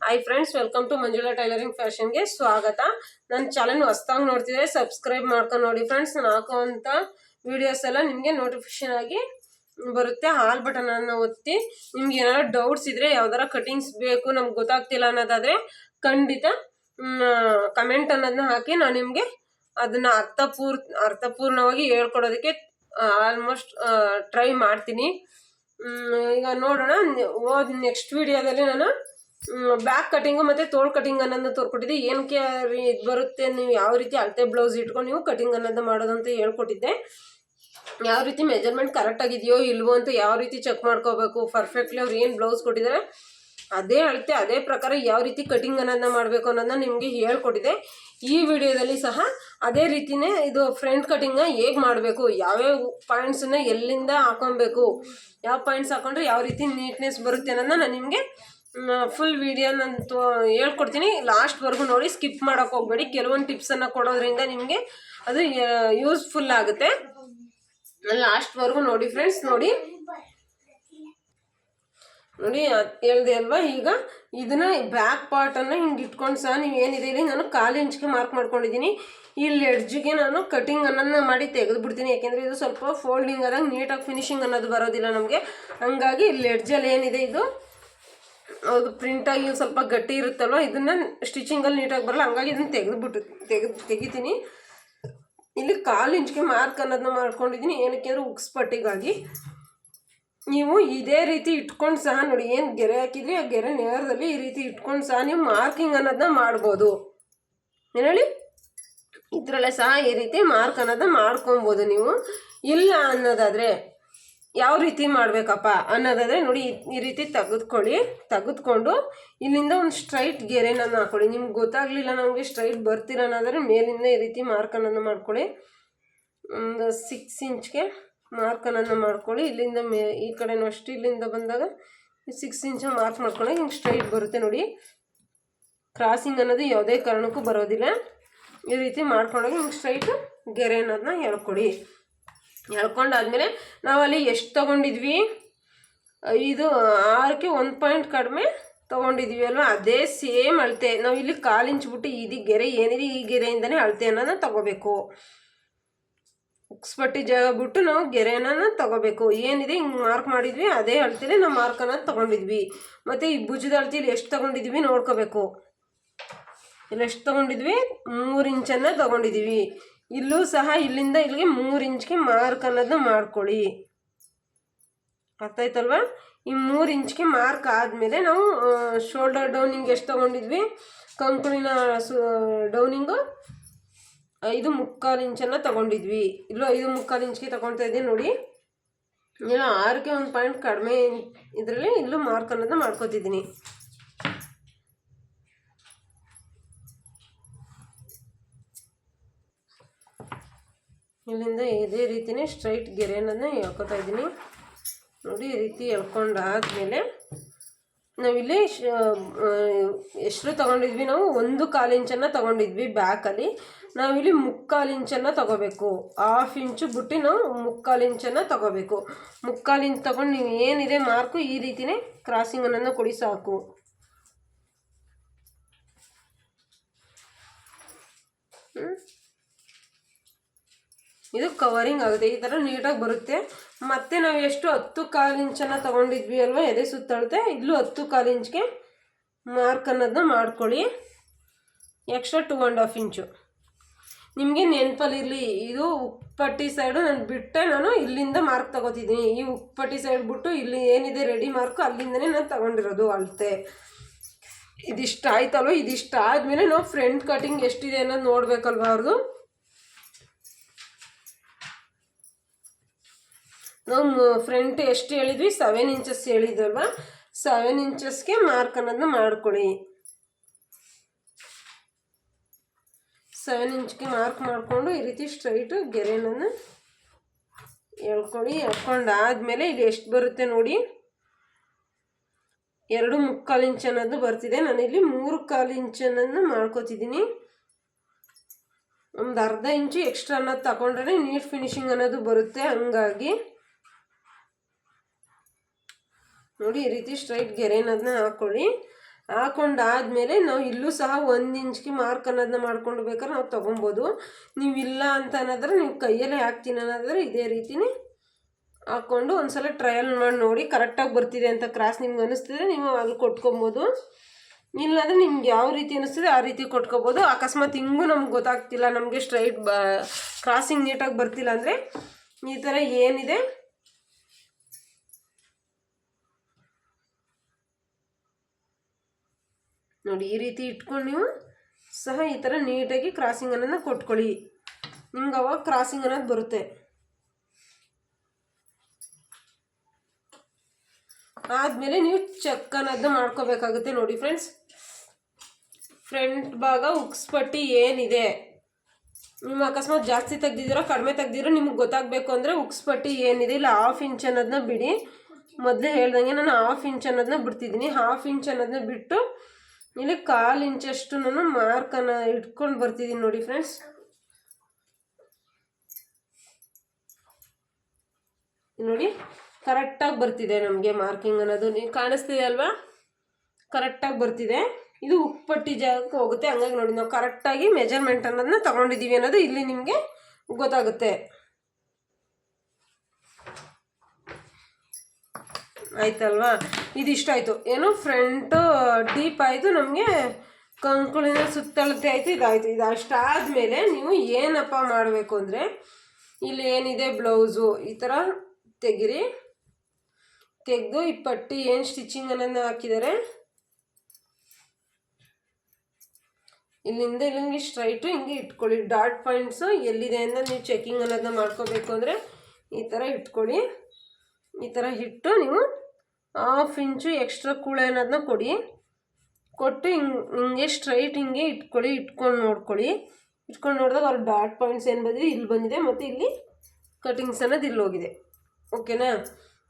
Hi friends, welcome to Manjula tailoring ಫ್ಯಾಷನ್ಗೆ ಸ್ವಾಗತ. ನನ್ನ ಚಾನಲ್ ಹೊಸದಾಗಿ ನೋಡ್ತಿದ್ರೆ ಸಬ್ಸ್ಕ್ರೈಬ್ ಮಾಡ್ಕೊಂಡು ನೋಡಿ ಫ್ರೆಂಡ್ಸ್. ನಾನು ಹಾಕುವಂಥ ವಿಡಿಯೋಸ್ ಎಲ್ಲ ನಿಮಗೆ ನೋಟಿಫಿಕೇಶನ್ ಆಗಿ ಬರುತ್ತೆ. ಆಲ್ ಬಟನ್ ಅನ್ನು ಒತ್ತಿ. ನಿಮ್ಗೆ ಏನಾದ್ರು ಡೌಟ್ಸ್ ಇದ್ರೆ, ಯಾವ್ದಾರ ಕಟಿಂಗ್ಸ್ ಬೇಕು ನಮ್ಗೆ ಗೊತ್ತಾಗ್ತಿಲ್ಲ ಅನ್ನೋದಾದ್ರೆ ಖಂಡಿತ ಕಮೆಂಟ್ ಅನ್ನೋದನ್ನ ಹಾಕಿ ನಾನು ನಿಮಗೆ ಅದನ್ನ ಅರ್ಥಪೂರ್ಣವಾಗಿ ಹೇಳ್ಕೊಡೋದಕ್ಕೆ ಆಲ್ಮೋಸ್ಟ್ ಟ್ರೈ ಮಾಡ್ತೀನಿ. ಈಗ ನೋಡೋಣ. ನೆಕ್ಸ್ಟ್ ವಿಡಿಯೋದಲ್ಲಿ ನಾನು ಬ್ಯಾಕ್ ಕಟಿಂಗು ಮತ್ತು ತೋಳು ಕಟಿಂಗ್ ಅನ್ನೋದನ್ನ ತೋರ್ಕೊಟ್ಟಿದ್ದೆ. ಏನಕ್ಕೆ ಇದು ಬರುತ್ತೆ, ನೀವು ಯಾವ ರೀತಿ ಅಳತೆ ಬ್ಲೌಸ್ ಇಟ್ಕೊಂಡು ನೀವು ಕಟಿಂಗ್ ಅನ್ನೋದನ್ನ ಮಾಡೋದಂತ ಹೇಳ್ಕೊಟ್ಟಿದ್ದೆ. ಯಾವ ರೀತಿ ಮೆಜರ್ಮೆಂಟ್ ಕರೆಕ್ಟಾಗಿದೆಯೋ ಇಲ್ವೋ ಅಂತ ಯಾವ ರೀತಿ ಚೆಕ್ ಮಾಡ್ಕೋಬೇಕು. ಪರ್ಫೆಕ್ಟ್ಲಿ ಅವ್ರು ಏನು ಬ್ಲೌಸ್ ಕೊಟ್ಟಿದ್ದಾರೆ ಅದೇ ಅಳತೆ ಅದೇ ಪ್ರಕಾರ ಯಾವ ರೀತಿ ಕಟಿಂಗ್ ಅನ್ನೋದನ್ನ ಮಾಡಬೇಕು ಅನ್ನೋದನ್ನ ನಿಮಗೆ ಹೇಳ್ಕೊಟ್ಟಿದ್ದೆ. ಈ ವಿಡಿಯೋದಲ್ಲಿ ಸಹ ಅದೇ ರೀತಿಯೇ ಇದು ಫ್ರಂಟ್ ಕಟಿಂಗ್ನ ಹೇಗೆ ಮಾಡಬೇಕು, ಯಾವ್ಯಾವ ಪಾಯಿಂಟ್ಸನ್ನ ಎಲ್ಲಿಂದ ಹಾಕೊಬೇಕು, ಯಾವ ಪಾಯಿಂಟ್ಸ್ ಹಾಕೊಂಡ್ರೆ ಯಾವ ರೀತಿ ನೀಟ್ನೆಸ್ ಬರುತ್ತೆ ಅನ್ನೋದನ್ನ ನಾನು ನಿಮಗೆ ಫುಲ್ ವಿಡಿಯೋ ನಾನು ಹೇಳ್ಕೊಡ್ತೀನಿ. ಲಾಸ್ಟ್ವರೆಗೂ ನೋಡಿ, ಸ್ಕಿಪ್ ಮಾಡೋಕೆ ಹೋಗಬೇಡಿ. ಕೆಲವೊಂದು ಟಿಪ್ಸನ್ನು ಕೊಡೋದ್ರಿಂದ ನಿಮಗೆ ಅದು ಯೂಸ್ಫುಲ್ ಆಗುತ್ತೆ. ಲಾಸ್ಟ್ವರೆಗೂ ನೋಡಿ ಫ್ರೆಂಡ್ಸ್. ನೋಡಿ ಹೇಳ್ದೆ ಅಲ್ವಾ. ಈಗ ಇದನ್ನ ಬ್ಯಾಕ್ ಪಾರ್ಟನ್ನು ಹಿಂಗೆ ಇಟ್ಕೊಂಡು ಸಹ ನೀವು ಏನಿದೆ ಇಲ್ಲಿ ನಾನು 1/4 ಇಂಚ್ಗೆ ಮಾರ್ಕ್ ಮಾಡ್ಕೊಂಡಿದ್ದೀನಿ. ಇಲ್ಲಿ ಎಡ್ಜಿಗೆ ನಾನು ಕಟಿಂಗ್ ಅನ್ನೋದನ್ನ ಮಾಡಿ ತೆಗೆದುಬಿಡ್ತೀನಿ. ಯಾಕೆಂದರೆ ಇದು ಸ್ವಲ್ಪ ಫೋಲ್ಡಿಂಗ್ ಆದಾಗ ನೀಟಾಗಿ ಫಿನಿಶಿಂಗ್ ಅನ್ನೋದು ಬರೋದಿಲ್ಲ ನಮಗೆ. ಹಂಗಾಗಿ ಇಲ್ಲಿ ಎಡ್ಜಲ್ಲಿ ಏನಿದೆ ಇದು ಅದು ಪ್ರಿಂಟಾಗಿ ಸ್ವಲ್ಪ ಗಟ್ಟಿ ಇರುತ್ತಲ್ವ, ಇದನ್ನು ಸ್ಟಿಚಿಂಗಲ್ಲಿ ನೀಟಾಗಿ ಬರಲ್ಲ. ಹಂಗಾಗಿ ಇದನ್ನು ತೆಗಿತೀನಿ. ಇಲ್ಲಿ 1/4 ಇಂಚ್ಗೆ ಮಾರ್ಕ್ ಅನ್ನೋದನ್ನ ಮಾಡ್ಕೊಂಡಿದ್ದೀನಿ. ಏನಕ್ಕೆ ಅಂದರೆ ಉಕ್ಸ್ ಪಟ್ಟಿಗಾಗಿ. ನೀವು ಇದೇ ರೀತಿ ಇಟ್ಕೊಂಡು ಸಹ ನೋಡಿ, ಏನು ಗೆರೆ ಹಾಕಿದ್ರಿ ಆ ಗೆರೆ ನೇರದಲ್ಲಿ ಈ ರೀತಿ ಇಟ್ಕೊಂಡು ಸಹ ನೀವು ಮಾರ್ಕಿಂಗ್ ಅನ್ನೋದನ್ನ ಮಾಡ್ಬೋದು. ಏನು ಹೇಳಿ, ಇದರಲ್ಲೇ ಸಹ ಈ ರೀತಿ ಮಾರ್ಕ್ ಅನ್ನೋದನ್ನ ಮಾಡ್ಕೊಬೋದು ನೀವು. ಇಲ್ಲ ಅನ್ನೋದಾದರೆ ಯಾವ ರೀತಿ ಮಾಡಬೇಕಪ್ಪ ಅನ್ನೋದಾದರೆ ನೋಡಿ, ಈ ರೀತಿ ತೆಗೆದುಕೊಂಡು ಇಲ್ಲಿಂದ ಒಂದು ಸ್ಟ್ರೈಟ್ ಗೆರೆನ ಹಾಕೊಳ್ಳಿ. ನಿಮ್ಗೆ ಗೊತ್ತಾಗಲಿಲ್ಲ ನಮಗೆ ಸ್ಟ್ರೈಟ್ ಬರ್ತಿಲ್ಲ ಅನ್ನೋದಾದರೆ ಮೇಲಿಂದ ಈ ರೀತಿ ಮಾರ್ಕ್ ಅನ್ನೋದನ್ನ ಮಾಡ್ಕೊಳ್ಳಿ. ಒಂದು 6 ಇಂಚ್ಗೆ ಮಾರ್ಕ್ ಅನ್ನೋದನ್ನ ಮಾಡ್ಕೊಳ್ಳಿ. ಇಲ್ಲಿಂದ ಈ ಕಡೆನೂ ಅಷ್ಟು ಇಲ್ಲಿಂದ ಬಂದಾಗ 6 ಇಂಚ್ ಮಾರ್ಕ್ ಮಾಡ್ಕೊಳ್ಳಿ. ಹಿಂಗೆ ಸ್ಟ್ರೈಟ್ ಬರುತ್ತೆ ನೋಡಿ. ಕ್ರಾಸಿಂಗ್ ಅನ್ನೋದು ಯಾವುದೇ ಕಾರಣಕ್ಕೂ ಬರೋದಿಲ್ಲ. ಈ ರೀತಿ ಮಾಡ್ಕೊಂಡೋಗಿ ಹಿಂಗೆ ಸ್ಟ್ರೈಟ್ ಗೆರೆ ಅನ್ನೋದನ್ನ ಹೇಳ್ಕೊಡಿ. ಹೇಳ್ಕೊಂಡಾದ್ಮೇಲೆ ನಾವಲ್ಲಿ ಎಷ್ಟು ತೊಗೊಂಡಿದ್ವಿ, ಇದು 6ಕ್ಕೆ 1 ಪಾಯಿಂಟ್ ಕಡಿಮೆ ತೊಗೊಂಡಿದ್ವಿ ಅಲ್ವಾ, ಅದೇ ಸೇಮ್ ಅಳತೆ ನಾವು ಇಲ್ಲಿ 1/4 ಇಂಚ್ ಬಿಟ್ಟು ಇದು ಗೆರೆ ಏನಿದೆ ಈ ಗೆರೆಯಿಂದನೇ ಅಳತೆ ಅನ್ನೋದನ್ನ ತೊಗೋಬೇಕು. ಉಕ್ಸ್ಪಟ್ಟಿ ಜಾಗ ಬಿಟ್ಟು ನಾವು ಗೆರೆನ ತೊಗೋಬೇಕು. ಏನಿದೆ ಹಿಂಗೆ ಮಾರ್ಕ್ ಮಾಡಿದ್ವಿ ಅದೇ ಅಳತೆಲಿ ನಾವು ಮಾರ್ಕ್ ಅನ್ನೋದು ತೊಗೊಂಡಿದ್ವಿ. ಮತ್ತು ಈ ಭುಜದ ಅಳತೆಲಿ ಎಷ್ಟು ತೊಗೊಂಡಿದ್ವಿ ನೋಡ್ಕೋಬೇಕು. ಇಲ್ಲಿ ಎಷ್ಟು ತೊಗೊಂಡಿದ್ವಿ, 3 ಇಂಚನ್ನು ತೊಗೊಂಡಿದ್ವಿ. ಇಲ್ಲೂ ಸಹ ಇಲ್ಲಿಂದ ಇಲ್ಲಿಗೆ 3 ಇಂಚ್ಗೆ ಮಾರ್ಕ್ ಅನ್ನೋದನ್ನ ಮಾಡ್ಕೊಳ್ಳಿ. ಅರ್ಥ ಆಯ್ತಲ್ವಾ. ಈ 3 ಇಂಚ್ಗೆ ಮಾರ್ಕ್ ಆದಮೇಲೆ ನಾವು ಶೋಲ್ಡರ್ ಡೌನಿಂಗ್ ಎಷ್ಟು ತೊಗೊಂಡಿದ್ವಿ, ಕಂಕುಳಿನ ಡೌನಿಂಗು 5 ಇಂಚನ್ನು ತೊಗೊಂಡಿದ್ವಿ. ಇಲ್ಲೂ 5 ಇಂಚ್ಗೆ ತೊಗೊಳ್ತಾ ಇದ್ದೀನಿ ನೋಡಿ. ಇಲ್ಲ 6ಕ್ಕೆ 1 ಪಾಯಿಂಟ್ ಕಡಿಮೆ ಇದರಲ್ಲಿ ಇಲ್ಲೂ ಮಾರ್ಕ್ ಅನ್ನೋದನ್ನ ಮಾಡ್ಕೋತಿದ್ದೀನಿ. ಇಲ್ಲಿಂದ ಇದೇ ರೀತಿಯೇ ಸ್ಟ್ರೈಟ್ ಗೆರೆ ಅನ್ನೋದನ್ನ ಹೇಳ್ಕೊತಾ ಇದ್ದೀನಿ ನೋಡಿ. ಈ ರೀತಿ ಹೇಳ್ಕೊಂಡಾದ್ಮೇಲೆ ನಾವಿಲ್ಲಿ ಎಷ್ಟು ತೊಗೊಂಡಿದ್ವಿ, ನಾವು 1/4 ಇಂಚನ್ನು ತೊಗೊಂಡಿದ್ವಿ ಬ್ಯಾಕಲ್ಲಿ. ನಾವಿಲ್ಲಿ 3/4 ಇಂಚನ್ನು ತೊಗೋಬೇಕು. 1/2 ಇಂಚು ಬಿಟ್ಟು ನಾವು 3/4 ಇಂಚನ್ನು ತೊಗೋಬೇಕು. 3/4 ಇಂಚ್ ತೊಗೊಂಡು ನೀವು ಏನಿದೆ ಮಾರ್ಕು ಈ ರೀತಿಯೇ ಕ್ರಾಸಿಂಗ್ ಅನ್ನೋದನ್ನ ಕೊಡಿ ಸಾಕು. ಇದು ಕವರಿಂಗ್ ಆಗುತ್ತೆ. ಈ ಥರ ನೀಟಾಗಿ ಬರುತ್ತೆ. ಮತ್ತು ನಾವು ಎಷ್ಟು 10/4 ಇಂಚನ್ನು ತೊಗೊಂಡಿದ್ವಿ ಅಲ್ವಾ ಎದೆ ಸುತ್ತಳತೆ, ಇಲ್ಲೂ 10/4 ಇಂಚ್ಗೆ ಮಾರ್ಕ್ ಅನ್ನೋದನ್ನ ಮಾಡ್ಕೊಳ್ಳಿ. ಎಕ್ಸ್ಟ್ರಾ 2.5 ಇಂಚು ನಿಮಗೆ ನೆನಪಲ್ಲಿರಲಿ. ಇದು ಉಕ್ಪಟ್ಟಿ ಸೈಡು ನಾನು ಇಲ್ಲಿಂದ ಮಾರ್ಕ್ ತೊಗೋತಿದ್ದೀನಿ. ಈ ಉಕ್ಪಟ್ಟಿ ಸೈಡ್ ಬಿಟ್ಟು ಇಲ್ಲಿ ಏನಿದೆ ರೆಡಿ ಮಾರ್ಕು ಅಲ್ಲಿಂದನೇ ನಾನು ತೊಗೊಂಡಿರೋದು ಅಳತೆ. ಇದಿಷ್ಟು ಆಯ್ತಲ್ವ. ಇದಿಷ್ಟು ಆದಮೇಲೆ ನಾವು ಫ್ರಂಟ್ ಕಟಿಂಗ್ ಎಷ್ಟಿದೆ ಅನ್ನೋದು ನೋಡಬೇಕಲ್ವ ಅವ್ರದ್ದು. ನಾವು ಫ್ರಂಟ್ ಎಷ್ಟು ಹೇಳಿದ್ವಿ, 7 ಇಂಚಸ್ ಹೇಳಿದ್ವಲ್ವ, 7 ಇಂಚಸ್ಗೆ ಮಾರ್ಕ್ ಅನ್ನೋದನ್ನ ಮಾಡ್ಕೊಳ್ಳಿ. 7 ಇಂಚ್ಗೆ ಮಾರ್ಕ್ ಮಾಡಿಕೊಂಡು ಈ ರೀತಿ ಸ್ಟ್ರೈಟು ಗೆರೆನನ್ನು ಹೇಳ್ಕೊಳ್ಳಿ. ಹೇಳ್ಕೊಂಡಾದ್ಮೇಲೆ ಇಲ್ಲಿ ಎಷ್ಟು ಬರುತ್ತೆ ನೋಡಿ, 2 ಇಂಚ್ ಅನ್ನೋದು ಬರ್ತಿದೆ. ನಾನಿಲ್ಲಿ 3/4 ಇಂಚನ್ನು ಮಾಡ್ಕೋತಿದ್ದೀನಿ. ಒಂದು 1/2 ಇಂಚು ಎಕ್ಸ್ಟ್ರಾ ಅನ್ನೋದು ತಗೊಂಡ್ರೆ ನೀಟ್ ಫಿನಿಶಿಂಗ್ ಅನ್ನೋದು ಬರುತ್ತೆ. ಹಂಗಾಗಿ ನೋಡಿ ಈ ರೀತಿ ಸ್ಟ್ರೈಟ್ ಗೆರೆ ಅನ್ನೋದನ್ನ ಹಾಕ್ಕೊಳ್ಳಿ. ಹಾಕೊಂಡಾದ್ಮೇಲೆ ನಾವು ಇಲ್ಲೂ ಸಹ 1 ಇಂಚ್ಗೆ ಮಾರ್ಕ್ ಅನ್ನೋದನ್ನ ಮಾಡ್ಕೊಂಡು ಬೇಕಾದ್ರೆ ನಾವು ತೊಗೊಬೋದು. ನೀವು ಇಲ್ಲ ಅಂತ ಅನ್ನೋದ್ರೆ ನೀವು ಕೈಯಲ್ಲೇ ಹಾಕ್ತೀನಿ ಅನ್ನೋದಾದ್ರೆ ಇದೇ ರೀತಿನೇ ಹಾಕ್ಕೊಂಡು ಒಂದ್ಸಲ ಟ್ರಯಲ್ ಮಾಡಿ ನೋಡಿ. ಕರೆಕ್ಟಾಗಿ ಬರ್ತಿದೆ ಅಂತ ಕ್ರಾಸ್ ನಿಮ್ಗೆ ಅನ್ನಿಸ್ತಿದ್ರೆ ನೀವು ಅಲ್ಲಿ ಕೊಟ್ಕೊಬೋದು. ಇಲ್ಲಾಂದರೆ ನಿಮ್ಗೆ ಯಾವ ರೀತಿ ಅನ್ನಿಸ್ತದೆ ಆ ರೀತಿ ಕೊಟ್ಕೋಬೋದು. ಅಕಸ್ಮಾತ್ ಹಿಂಗೂ ನಮ್ಗೆ ಗೊತ್ತಾಗ್ತಿಲ್ಲ, ನಮಗೆ ಸ್ಟ್ರೈಟ್ ಕ್ರಾಸಿಂಗ್ ನೀಟಾಗಿ ಬರ್ತಿಲ್ಲ ಅಂದರೆ ಈ ಥರ ಏನಿದೆ ನೋಡಿ, ಈ ರೀತಿ ಇಟ್ಕೊಂಡು ನೀವು ಸಹ ಈ ಥರ ನೀಟಾಗಿ ಕ್ರಾಸಿಂಗ್ ಅನ್ನೋದನ್ನ ಕೊಟ್ಕೊಳ್ಳಿ. ನಿಮ್ಗೆ ಅವಾಗ ಕ್ರಾಸಿಂಗ್ ಅನ್ನೋದು ಬರುತ್ತೆ. ಆದಮೇಲೆ ನೀವು ಚೆಕ್ ಅನ್ನೋದನ್ನ ಮಾಡ್ಕೋಬೇಕಾಗುತ್ತೆ. ನೋಡಿ ಫ್ರೆಂಡ್ಸ್, ಫ್ರಂಟ್ ಭಾಗ ಉಕ್ಸ್ ಪಟ್ಟಿ ಏನಿದೆ, ನಿಮ್ಮ ಅಕಸ್ಮಾತ್ ಜಾಸ್ತಿ ತೆಗ್ದಿದ್ದೀರೋ ಕಡಿಮೆ ತೆಗ್ದಿರೋ ನಿಮ್ಗೆ ಗೊತ್ತಾಗಬೇಕು ಅಂದರೆ ಉಕ್ಸ್ ಪಟ್ಟಿ ಏನಿದೆ ಇಲ್ಲ 1/2 ಇಂಚ್ ಅನ್ನೋದನ್ನ ಬಿಡಿ. ಮೊದಲೇ ಹೇಳ್ದಂಗೆ ನಾನು 1/2 ಇಂಚ್ ಅನ್ನೋದನ್ನ ಬಿಡ್ತಿದ್ದೀನಿ. 1/2 ಇಂಚ್ ಅನ್ನೋದನ್ನ ಬಿಟ್ಟು ಇಲ್ಲಿ 1/4 ಇಂಚಷ್ಟು ನಾನು ಮಾರ್ಕನ್ನು ಇಟ್ಕೊಂಡು ಬರ್ತಿದ್ದೀನಿ. ನೋಡಿ ಫ್ರೆಂಡ್ಸ್, ನೋಡಿ ಕರೆಕ್ಟಾಗಿ ಬರ್ತಿದೆ ನಮಗೆ ಮಾರ್ಕಿಂಗ್ ಅನ್ನೋದು. ನೀವು ಕಾಣಿಸ್ತಿದೆ ಅಲ್ವಾ, ಕರೆಕ್ಟಾಗಿ ಬರ್ತಿದೆ. ಇದು ಉಕ್ಪಟ್ಟಿ ಜಾಗಕ್ಕೆ ಹೋಗುತ್ತೆ. ಹಂಗಾಗಿ ನೋಡಿ ನಾವು ಕರೆಕ್ಟಾಗಿ ಮೆಜರ್ಮೆಂಟ್ ಅನ್ನೋದನ್ನ ತಗೊಂಡಿದ್ದೀವಿ ಅನ್ನೋದು ಇಲ್ಲಿ ನಿಮಗೆ ಗೊತ್ತಾಗುತ್ತೆ. ಆಯ್ತಲ್ವಾ, ಇದಿಷ್ಟಾಯಿತು. ಏನು ಫ್ರಂಟು ಡೀಪ್ ಆಯಿತು, ನಮಗೆ ಕಂಕುಳಿನ ಸುತ್ತಳತೆ ಆಯಿತು, ಇದಾಯಿತು. ಇದು ಅಷ್ಟಾದಮೇಲೆ ನೀವು ಏನಪ್ಪ ಮಾಡಬೇಕು ಅಂದರೆ ಇಲ್ಲಿ ಏನಿದೆ ಬ್ಲೌಸು ಈ ಥರ ತೆಗಿರಿ. ತೆಗೆದು ಈ ಪಟ್ಟಿ ಏನು ಸ್ಟಿಚಿಂಗ್ ಅನ್ನೋದನ್ನ ಹಾಕಿದ್ದಾರೆ ಇಲ್ಲಿಂದ ಇಲ್ಲಿಂಗೆ ಸ್ಟ್ರೈಟು ಹಿಂಗೆ ಇಟ್ಕೊಳ್ಳಿ. ಡಾಟ್ ಪಾಯಿಂಟ್ಸು ಎಲ್ಲಿದೆ ಅಂತ ನೀವು ಚೆಕಿಂಗ್ ಅನ್ನೋದನ್ನ ಮಾಡ್ಕೋಬೇಕು ಅಂದರೆ ಈ ಥರ ಇಟ್ಕೊಳ್ಳಿ. ಈ ಥರ ಇಟ್ಟು ನೀವು 1/2 ಇಂಚು ಎಕ್ಸ್ಟ್ರಾ ಕೂಳೆ ಅನ್ನೋದನ್ನ ಕೊಟ್ಟು ಹಿಂಗೆ ಸ್ಟ್ರೈಟ್ ಹಿಂಗೆ ಇಟ್ಕೊಳ್ಳಿ. ಇಟ್ಕೊಂಡು ನೋಡಿದಾಗ ಅವ್ರ ಡಾಟ್ ಪಾಯಿಂಟ್ಸ್ ಏನು ಬಂದಿದೆ ಇಲ್ಲಿ ಬಂದಿದೆ, ಮತ್ತು ಇಲ್ಲಿ ಕಟಿಂಗ್ಸ್ ಅನ್ನೋದು ಇಲ್ಲಿ ಹೋಗಿದೆ. ಓಕೆನಾ,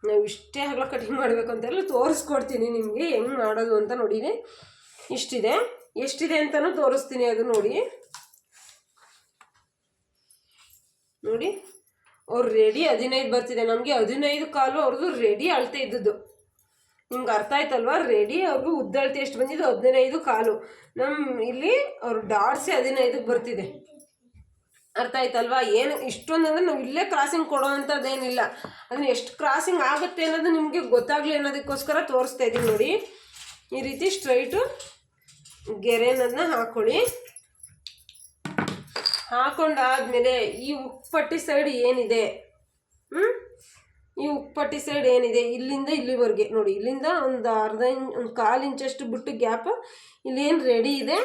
ನಾವು ಇಷ್ಟೇ ಆಗಲ ಕಟಿಂಗ್ ಮಾಡಬೇಕು ಅಂತೆಲ್ಲ ತೋರಿಸ್ಕೊಡ್ತೀನಿ ನಿಮಗೆ ಹೆಂಗೆ ಮಾಡೋದು ಅಂತ. ನೋಡಿರಿ, ಇಷ್ಟಿದೆ, ಎಷ್ಟಿದೆ ಅಂತಲೂ ತೋರಿಸ್ತೀನಿ. ಅದು ನೋಡಿ ಅವ್ರು ರೆಡಿ 15 ಬರ್ತಿದೆ. ನಮಗೆ 15 ಕಾಲು ಅವ್ರದ್ದು ರೆಡಿ ಅಳತೆ ಇದ್ದದ್ದು. ನಿಮ್ಗೆ ಅರ್ಥ ಆಯ್ತಲ್ವಾ? ರೆಡಿ ಅವ್ರಿಗೂ ಉದ್ದಳತೆ ಎಷ್ಟು ಬಂದಿದ್ದು 15 ಕಾಲು. ಇಲ್ಲಿ ಅವ್ರ ಡಾಟ್ಸೇ 15ಕ್ಕೆ ಬರ್ತಿದೆ. ಅರ್ಥ ಆಯ್ತಲ್ವಾ? ಏನು ಇಷ್ಟೊಂದು ಅಂದರೆ ನಾವು ಇಲ್ಲೇ ಕ್ರಾಸಿಂಗ್ ಕೊಡೋ ಅಂಥದ್ದೇನಿಲ್ಲ. ಅದನ್ನ ಎಷ್ಟು ಕ್ರಾಸಿಂಗ್ ಆಗುತ್ತೆ ಅನ್ನೋದು ನಿಮಗೆ ಗೊತ್ತಾಗಲಿ ಅನ್ನೋದಕ್ಕೋಸ್ಕರ ತೋರಿಸ್ತಾ ಇದ್ದೀನಿ. ನೋಡಿ, ಈ ರೀತಿ ಸ್ಟ್ರೈಟು ಗೆರೆನನ್ನ ಹಾಕ್ಕೊಳ್ಳಿ. ಹಾಕೊಂಡಾದ್ಮೇಲೆ ಈ ಉಕ್ಪಟ್ಟಿ ಸೈಡ್ ಏನಿದೆ, ಈ ಉಕ್ಪಟ್ಟಿ ಸೈಡ್ ಏನಿದೆ ಇಲ್ಲಿಂದ ಇಲ್ಲಿವರೆಗೆ ನೋಡಿ, ಇಲ್ಲಿಂದ ಒಂದು 1/4 ಇಂಚಷ್ಟು ಬಿಟ್ಟು ಗ್ಯಾಪ್ ಇಲ್ಲೇನು ರೆಡಿ ಇದೆ